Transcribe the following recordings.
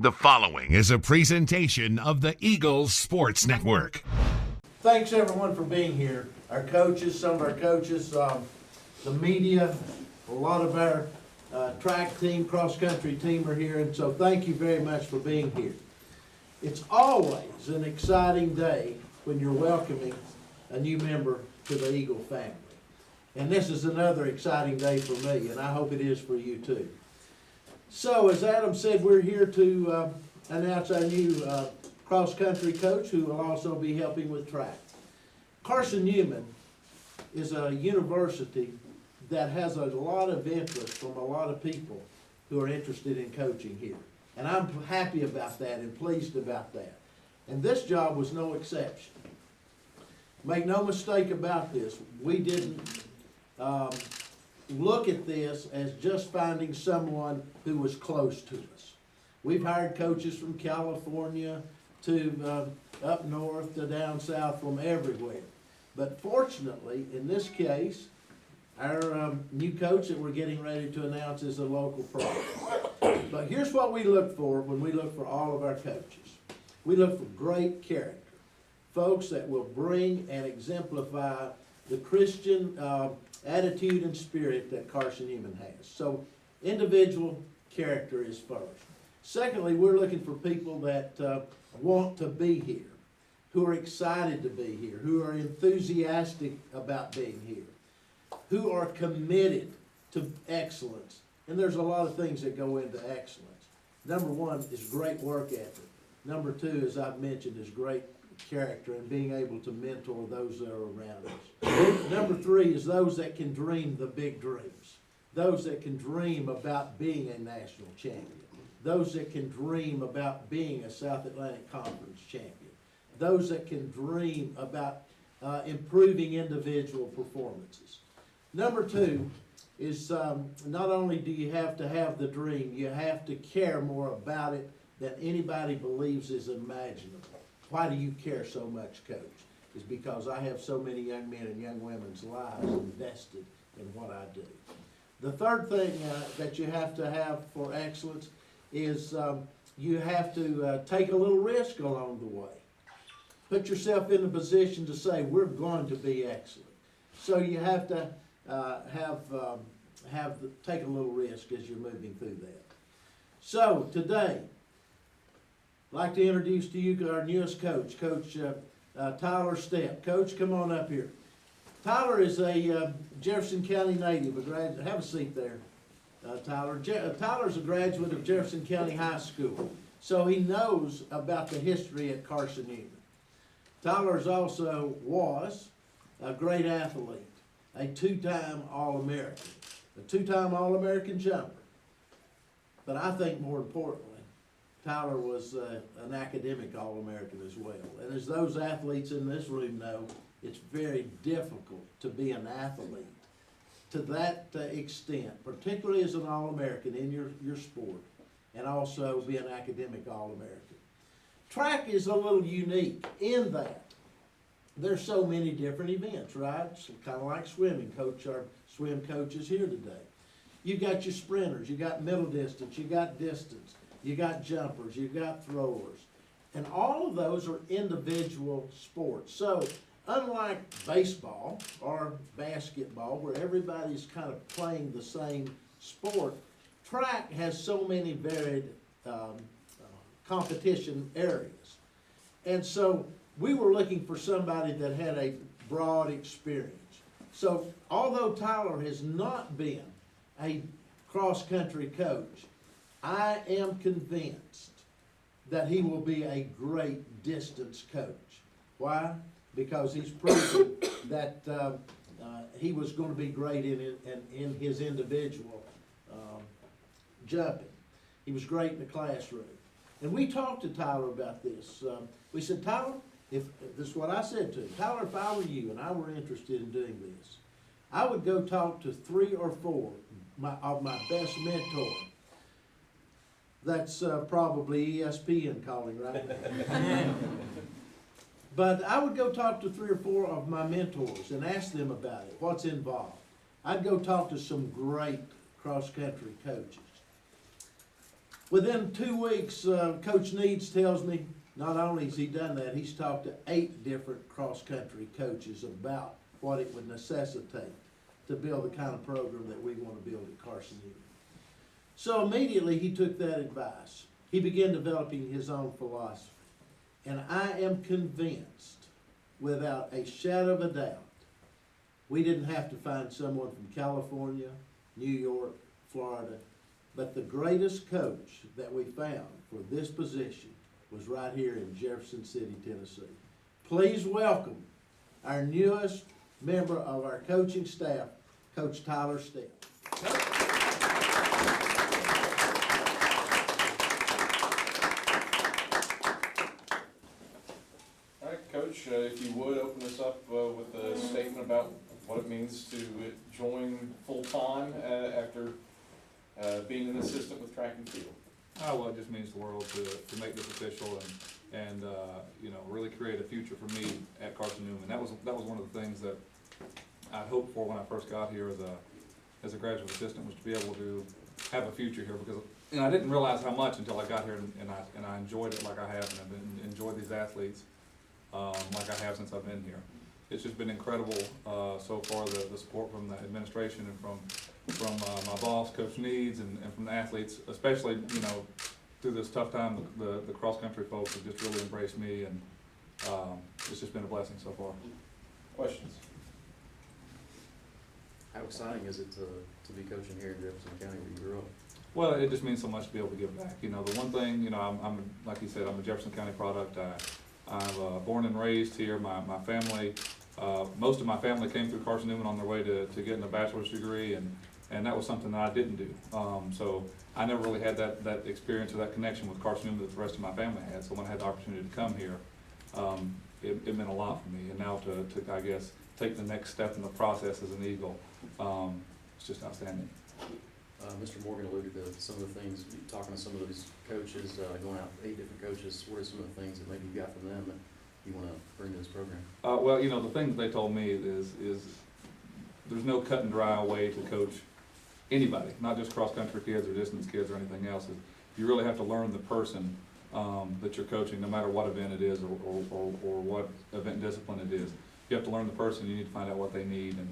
The following is a presentation of the Eagles Sports Network. Thanks everyone for being here. Our coaches, some of our coaches, the media, a lot of our track team, cross-country team are here, and so thank you very much for being here. It's always an exciting day when you're welcoming a new member to the Eagle family. And this is another exciting day for me, and I hope it is for you too. So, as Adam said, we're here to announce our new cross-country coach who will also be helping with track. Carson-Newman is a university that has a lot of interest from a lot of people who are interested in coaching here. And I'm happy about that and pleased about that. And this job was no exception. Make no mistake about this, we didn't look at this as just finding someone who was close to us. We've hired coaches from California to up north to down south, from everywhere. But fortunately, in this case, our new coach that we're getting ready to announce is a local pro. But here's what we look for when we look for all of our coaches. We look for great character, folks that will bring and exemplify the Christian attitude and spirit that Carson-Newman has. So individual character is first. Secondly, we're looking for people that want to be here, who are excited to be here, who are enthusiastic about being here, who are committed to excellence. And there's a lot of things that go into excellence. Number one is great work ethic. Number two, as I've mentioned, is great character and being able to mentor those that are around us. Number three is those that can dream the big dreams. Those that can dream about being a national champion. Those that can dream about being a South Atlantic Conference champion. Those that can dream about improving individual performances. Number two is not only do you have to have the dream, you have to care more about it than anybody believes is imaginable. Why do you care so much, Coach? Is because I have so many young men and young women's lives invested in what I do. The third thing that you have to have for excellence is you have to take a little risk along the way. Put yourself in a position to say, we're going to be excellent. So you have to take a little risk as you're moving through that. So today, I'd like to introduce to you our newest coach, Coach Tyler Stepp. Coach, come on up here. Tyler is a Jefferson County native, a graduate. Have a seat there, Tyler. Tyler's a graduate of Jefferson County High School, so he knows about the history at Carson-Newman. Tyler was a great athlete, a two-time All-American, a two-time All-American jumper. But I think more importantly, Tyler was an academic All-American as well. And as those athletes in this room know, it's very difficult to be an athlete to that extent, particularly as an All-American in your sport, and also be an academic All-American. Track is a little unique in that there's so many different events, right? It's kind of like swimming. Our swim coach is here today. You've got your sprinters, you got middle distance, you got distance. You got jumpers, you got throwers, and all of those are individual sports. So unlike baseball or basketball, where everybody's kind of playing the same sport, track has so many varied competition areas. And so we were looking for somebody that had a broad experience. So although Tyler has not been a cross-country coach, I am convinced that he will be a great distance coach. Why? Because he's proven that he was going to be great in his individual jumping. He was great in the classroom. And we talked to Tyler about this. We said, Tyler, this is what I said to him. Tyler, if I were you and I were interested in doing this, I would go talk to 3 or 4 of my best mentors. That's probably ESPN calling, right? But I would go talk to 3 or 4 of my mentors and ask them about it, what's involved. I'd go talk to some great cross-country coaches. Within 2 weeks, Coach Needs tells me, not only has he done that, he's talked to 8 different cross-country coaches about what it would necessitate to build the kind of program that we want to build at Carson-Newman. So immediately he took that advice. He began developing his own philosophy. And I am convinced, without a shadow of a doubt, we didn't have to find someone from California, New York, Florida, but the greatest coach that we found for this position was right here in Jefferson City, Tennessee. Please welcome our newest member of our coaching staff, Coach Tyler Stepp. All right, Coach, if you would open us up with a statement about what it means to join full-time after being an assistant with track and field. Oh, well, it just means the world to make this official and you know, really create a future for me at Carson-Newman. That was one of the things that I hoped for when I first got here as a graduate assistant, was to be able to have a future here, because I didn't realize how much until I got here, and I enjoyed it like I have, and I've enjoyed these athletes like I have since I've been here. It's just been incredible so far, the support from the administration and from my boss, Coach Needs, and from the athletes, especially, you know, through this tough time. The cross-country folks have just really embraced me, and it's just been a blessing so far. Questions? How exciting is it to be coaching here in Jefferson County where you grew up? Well, it just means so much to be able to give back. You know, the one thing, you know, I'm like you said, I'm a Jefferson County product. I'm born and raised here. My family, most of my family came through Carson-Newman on their way to getting a bachelor's degree, and that was something that I didn't do. So I never really had that experience or that connection with Carson-Newman that the rest of my family had. So when I had the opportunity to come here, it meant a lot for me. And now to I guess, take the next step in the process as an Eagle, it's just outstanding. Mr. Morgan alluded to some of the things, talking to some of these coaches, going out with 8 different coaches. What are some of the things that maybe you got from them that you want to bring to this program? Well, you know, the thing that they told me is there's no cut and dry way to coach anybody, not just cross-country kids or distance kids or anything else. You really have to learn the person that you're coaching, no matter what event it is or what event discipline it is. You have to learn the person. You need to find out what they need and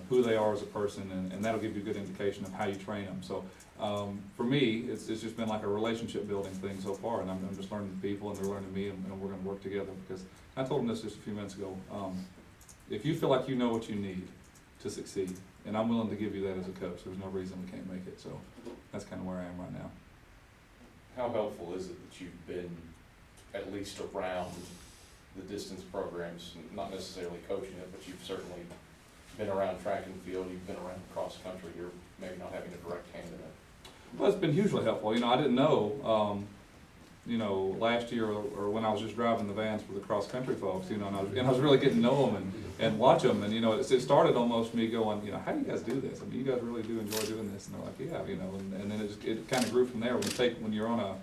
who they are as a person, and that'll give you a good indication of how you train them. So for me, it's just been like a relationship building thing so far, and I'm just learning the people, and they're learning me, and we're going to work together. Because I told them this just a few minutes ago. If you feel like you know what you need to succeed, and I'm willing to give you that as a coach, there's no reason we can't make it. So that's kind of where I am right now. How helpful is it that you've been at least around the distance programs, not necessarily coaching it, but you've certainly been around track and field, you've been around cross country, you're maybe not having a direct hand in it? Well, it's been hugely helpful. You know, I didn't know, you know, last year or when I was just driving the vans for the cross-country folks, you know, and I was really getting to know them and watch them, and, you know, it started almost me going, you know, how do you guys do this? I mean, you guys really do enjoy doing this? And they're like, yeah, you know, and then it kind of grew from there. When you're on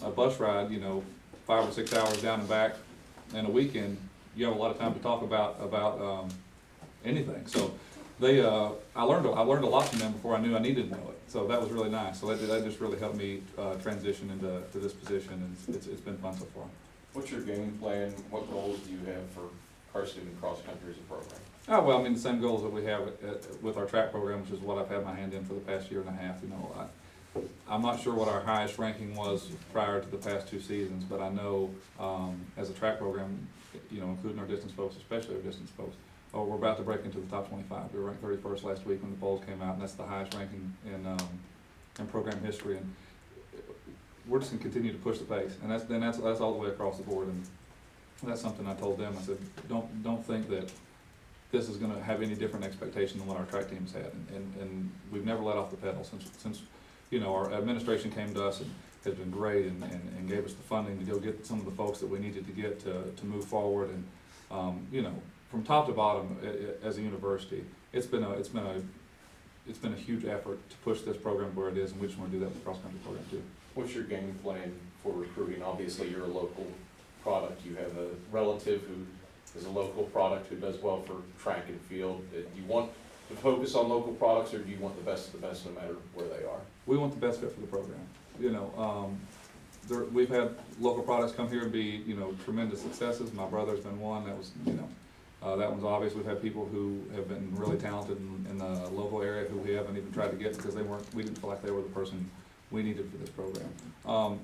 a bus ride, you know, 5 or 6 hours down and back in a weekend, you have a lot of time to talk about anything. So I learned a lot from them before I knew I needed to know it. So that was really nice. So that just really helped me transition into this position, and it's been fun so far. What's your game plan? What goals do you have for Carson-Newman cross country as a program? Oh, well, I mean, the same goals that we have with our track program, which is what I've had my hand in for the past year and a half. You know, I'm not sure what our highest ranking was prior to the past 2 seasons, but I know as a track program, you know, including our distance folks, especially our distance folks, we're about to break into the top 25. We were ranked 31st last week when the polls came out, and that's the highest ranking in program history. And we're just going to continue to push the pace, and that's all the way across the board. And that's something I told them. I said, don't think that this is going to have any different expectation than what our track teams had, and we've never let off the pedal since you know, our administration came to us and has been great and gave us the funding to go get some of the folks that we needed to get to move forward. And you know, from top to bottom as a university, it's been a huge effort to push this program where it is, and we just want to do that with the cross country program too. What's your game plan for recruiting? Obviously, you're a local product. You have a relative who is a local product who does well for track and field. Do you want focus on local products, or do you want the best of the best no matter where they are? We want the best fit for the program. You know, we've had local products come here and be, you know, tremendous successes. My brother's been one. That was, you know, that one's obvious. We've had people who have been really talented in the local area who we haven't even tried to get because we didn't feel like they were the person we needed for this program.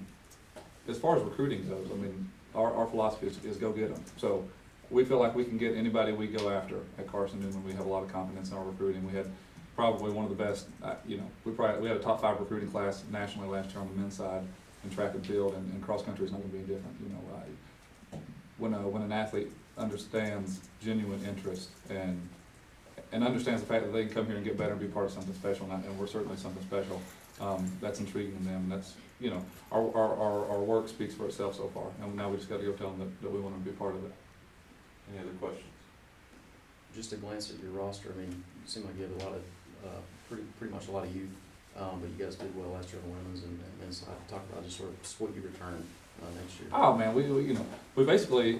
As far as recruiting goes, I mean, our philosophy is go get them. So we feel like we can get anybody we go after at Carson-Newman. We have a lot of confidence in our recruiting. We had probably one of the best, you know, we had a top 5 recruiting class nationally last year on the men's side in track and field, and cross country is not going to be any different. You know, when an athlete understands genuine interest and understands the fact that they can come here and get better and be part of something special, and we're certainly something special, that's intriguing to them. And that's, you know, our work speaks for itself so far, and now we just got to go tell them that we want to be part of it. Any other questions? Just a glance at your roster, I mean, you seem like you have a lot of, pretty much a lot of youth, but you guys did well last year on the women's and men's side. Talk about just sort of what you return next year. Oh man, we you know, we basically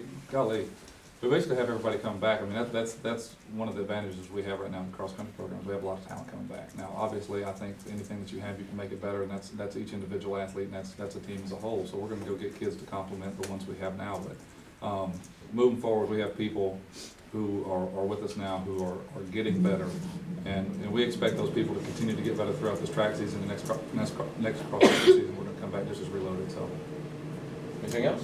have everybody coming back. I mean, that's one of the advantages we have right now in the cross country programs. We have a lot of talent coming back. Now, obviously, I think anything that you have, you can make it better, and that's each individual athlete, and that's a team as a whole. So we're going to go get kids to complement the ones we have now. But moving forward, we have people who are with us now who are getting better, and we expect those people to continue to get better throughout this track season. The next cross country season, we're going to come back just as reloaded. So, Anything else?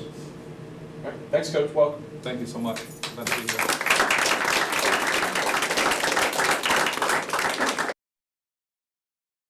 All right, thanks, Coach. Welcome. thank you so much. Glad to be here.